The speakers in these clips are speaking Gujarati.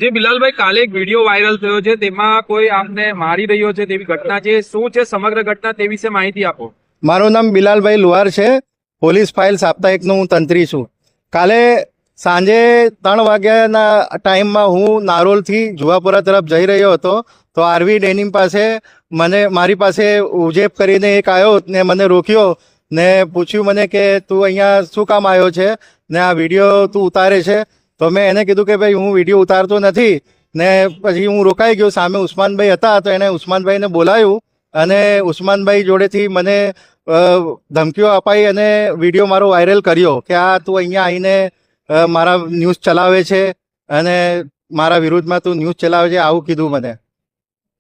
જે બિલાલભાઈ કાલે એક વિડીયો વાયરલ થયો છે તેમાં કોઈ આપને મારી રહ્યો છે તેવી ઘટના છે, શું છે સમગ્ર ઘટના તે વિશે માહિતી આપો. મારું નામ બિલાલભાઈ લુહાર છે. પોલીસ ફાઇલ સાપ્તાહિકનો હું તંત્રી છું. કાલે સાંજે 3 વાગ્યાના ટાઈમમાં હું નારોલથી જુવાપુરા તરફ જઈ રહ્યો હતો, તો આરવી ડેનિમ પાસે મારી પાસે ઉજેપ કરીને એક આવ્યો ને મને રોક્યો ને પૂછ્યું મને કે તું અહીંયા શું કામ આવ્યો છે ને આ વિડીયો તું ઉતારે છે. તો મેં એને કીધું કે ભાઈ હું વિડીયો ઉતારતો નથી. ને પછી હું રોકાઈ ગયો. સામે ઉસ્માનભાઈ હતા તો એણે ઉસ્માનભાઈને બોલાવ્યું અને ઉસ્માનભાઈ જોડેથી મને ધમકીઓ અપાઈ અને વિડીયો મારો વાયરલ કર્યો કે આ તું અહીંયા આવીને મારા ન્યૂઝ ચલાવે છે અને મારા વિરુદ્ધમાં તું ન્યૂઝ ચલાવે છે, આવું કીધું મને.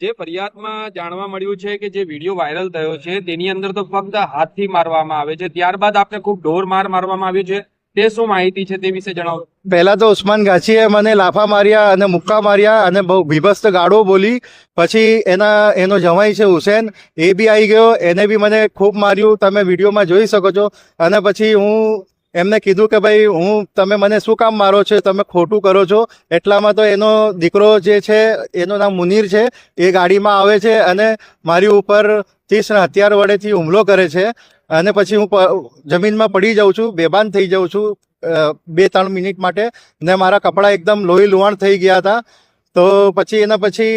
જે ફરિયાદમાં જાણવા મળ્યું છે કે જે વિડીયો વાયરલ થયો છે તેની અંદર તો ફક્ત હાથથી મારવામાં આવે છે, ત્યારબાદ આપને ખૂબ ઢોર મારવામાં આવ્યો છે, તે શું માહિતી છે તે વિશે જણાવો. પહેલા તો ઉસ્માન ગાછીએ મને લાફા માર્યા અને મુક્કા માર્યા અને બહુ ભીભત્સ ગાળો બોલી. પછી એનો જમાઈ છે હુસેન, એ બી આવી ગયો, એને બી મને ખૂબ માર્યું, તમે વિડીયોમાં જોઈ શકો છો. અને પછી હું એમને કીધું કે ભાઈ તમે મને શું કામ મારો છો, તમે ખોટું કરો છો. એટલામાં તો એનો દીકરો જે છે એનું નામ મુનીર છે, એ ગાડીમાં આવે છે અને મારી ઉપર 30 હથિયાર વડેથી હુમલો કરે છે. અને પછી હું જમીનમાં પડી જાઉં છું, બેભાન થઈ જાઉં છું 2-3 મિનિટ માટે ને મારા કપડાં એકદમ લોહી લુહાણ થઈ ગયા હતા. તો પછી એના પછી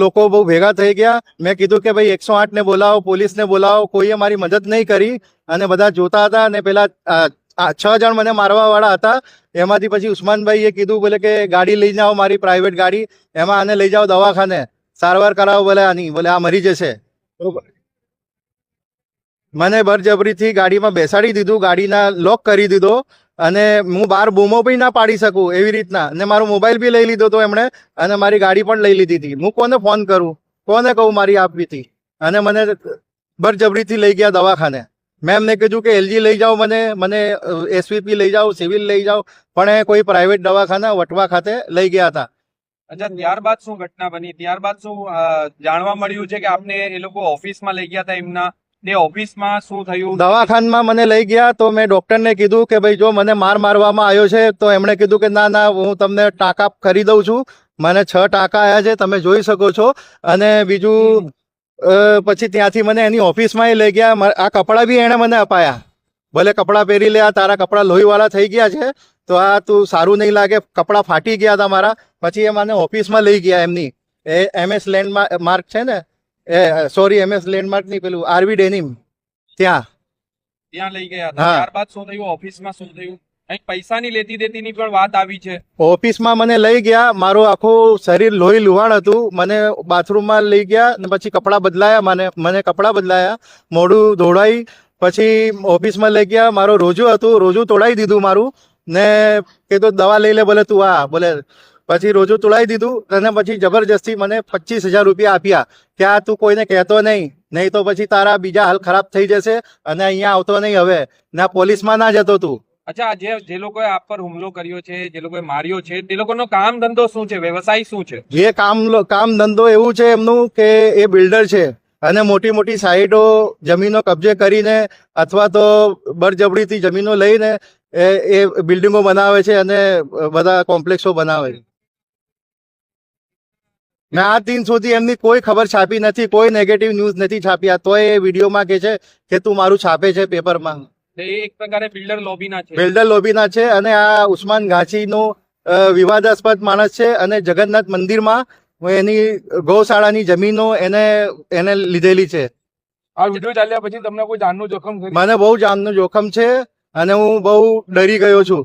લોકો બહુ ભેગા થઈ ગયા. મેં કીધું કે ભાઈ 108 ને બોલાવો, પોલીસને બોલાવો. કોઈએ મારી મદદ નહીં કરી અને બધા જોતા હતા. અને પેલા 6 જણ મને મારવા વાળા હતા. એમાંથી પછી ઉસ્માનભાઈએ કીધું બોલે કે ગાડી લઈ જાઓ, મારી પ્રાઇવેટ ગાડી, એમાં આને લઈ જાઓ દવાખાને, સારવાર કરાવો. બોલે આની બોલે આ મરી જશે. મને બળજબરીથી ગાડીમાં બેસાડી દીધું, ગાડીના લોક કરી દીધો અને હું બહાર બૂમો બી ના પાડી શકું એવી રીતના. અને મારો મોબાઈલ બી લઈ લીધો હતો એમણે અને મારી ગાડી પણ લઈ લીધી હતી. હું કોને ફોન કરું, કોને કહું મારી આપવી હતી. અને મને બળજબરીથી લઈ ગયા દવાખાને. મેં એમને કીધું કે એલજી લઈ જાઓ, મને એસવીપી લઈ જાઓ, સિવિલ લઈ જાઓ, પણ એ કોઈ પ્રાઇવેટ દવાખાના વટવા ખાતે લઈ ગયા હતા. અચ્છા, ત્યારબાદ શું ઘટના બની, ત્યારબાદ શું જાણવા મળ્યું છે કે આપને એ લોકો ઓફિસમાં લઈ ગયા હતા એમના, તે ઓફિસમાં શું થયું? દવાખાનામાં મને લઈ ગયા તો મેં ડોક્ટરને કીધું કે ભાઈ જો મને મારવામાં આવ્યો છે, તો એમણે કીધું કે ના હું તમને ટાંકા કરી દઉં છું. મને 6 ટાંકા આવ્યા છે, તમે જોઈ શકો છો. અને બીજું પછી ત્યાંથી મને એની ઓફિસમાં લઈ ગયા. આ કપડાં બી એણે મને અપાયા, ભલે કપડાં પહેરી લે, આ તારા કપડાં લોહીવાળા થઈ ગયા છે, તો આ તું સારું નહીં લાગે. કપડાં ફાટી ગયા હતા મારા. પછી એ મને ઓફિસમાં લઈ ગયા એમની, એ MS લેન્ડમાર્ક છે ને, સોરી MS લેન્ડમાર્ક ની પેલું આરવી ડેનિમ, ત્યાં લઈ ગયા. ત્યારબાદ શું થયું ઓફિસમાં, શું થયું? પૈસાની લેતી દેતીની પણ વાત આવી છે. ઓફિસમાં મને લઈ ગયા, મારું આખું શરીર લોહી લુહાણ હતું. મને બાથરૂમમાં લઈ ગયા ને પછી કપડાં બદલાયા, મને કપડાં બદલાયા, મોઢું ધોળાઈ. પછી ઓફિસમાં લઈ ગયા, મારું રોજુ હતું, રોજુ તોડાઈ દીધું મારું ને કીધું દવા લઈ લે, બોલે તું આ બોલે. પછી રોજુ તોડાઈ દીધું અને પછી જબરજસ્તી મને 25,000 રૂપિયા આપ્યા કે આ તું કોઈને કહેતો નહીં તો પછી તારા બીજા હાલ ખરાબ થઈ જશે અને અહીંયા આવતો નહીં હવે, ના પોલીસમાં ના જતો તું. અચ્છા, જે લોકોએ આપ પર હુમલો કર્યો છે, જે લોકોએ માર્યો છે, તે લોકોનો કામ ધંધો શું છે, વ્યવસાય શું છે? એ કામ ધંધો એવું છે એમનું કે એ બિલ્ડર છે અને મોટી મોટી સાઇટો જમીનો કબજે કરીને અથવા તો બળજબરીથી જમીનો લઈને એ બિલ્ડિંગો બનાવે છે અને બધા કોમ્પ્લેક્સો બનાવે છે. મેં આ દિન સુધી એમની કોઈ ખબર છાપી નથી, કોઈ નેગેટિવ ન્યૂઝ નથી છાપ્યા, તો એ વિડીયોમાં કે છે કે તું મારું છાપે છે પેપરમાં. એક પ્રકારે બિલ્ડર લોબીના છે. બિલ્ડર લોબીના છે. અને આ ઉસ્માન ગાછીનો વિવાદાસ્પદ માણસ છે અને જગન્નાથ મંદિરમાં એની ગૌશાળાની જમીનો એને લીધેલી છે. આ વિડીયો ચાલ્યા પછી તમને કોઈ જાનનું જોખમ થયું? મને બહુ જાનનું જોખમ છે અને હું બહુ ડરી ગયો છું.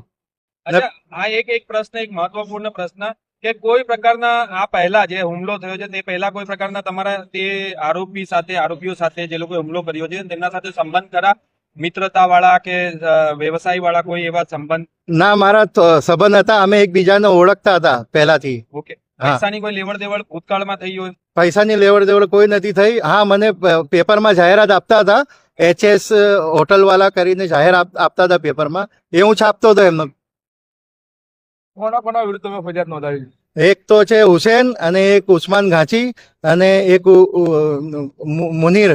આ એક પ્રશ્ન, એક મહત્વપૂર્ણ પ્રશ્ન કે કોઈ પ્રકારના આ પહેલા જે હુમલો થયો છે તે પહેલા કોઈ પ્રકારના તમારા તે આરોપીઓ સાથે જે લોકોએ હુમલો કર્યો છે તેમના સાથે સંબંધ ખરા, મિત્રતા વાળા કે વ્યવસાય વાળા કોઈ એવા સંબંધ? ના, મારા સંબંધ હતા, અમે એકબીજાને ઓળખતા હતા પહેલાથી. ઓકે. પૈસાની કોઈ લેવડ દેવડ ભૂતકાળમાં થઈ હોય? પૈસાની લેવડ દેવડ કોઈ નથી થઈ. હા, મને પેપરમાં જાહેરાત આપતા હતા, HS હોટલ વાળા કરીને જાહેરાત આપતા હતા પેપરમાં, એ હું છાપતો હતો એમનો. કોના વિરુદ્ધ તમે ફરિયાદ નોંધાવી? એક તો છે હુસેન અને એક ઉસ્માન ગાછી અને એક મુનીર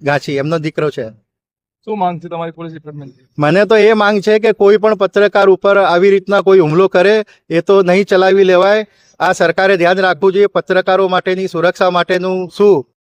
ગાછી, એમનો દીકરો છે. શું માંગ છે તમારી પોલીસ ડિપાર્ટમેન્ટ? મને તો એ માંગ છે કે કોઈ પણ પત્રકાર ઉપર આવી રીતના કોઈ હુમલો કરે એ તો નહીં ચલાવી લેવાય. આ સરકારે ધ્યાન રાખવું જોઈએ પત્રકારો માટેની સુરક્ષા માટેનું શું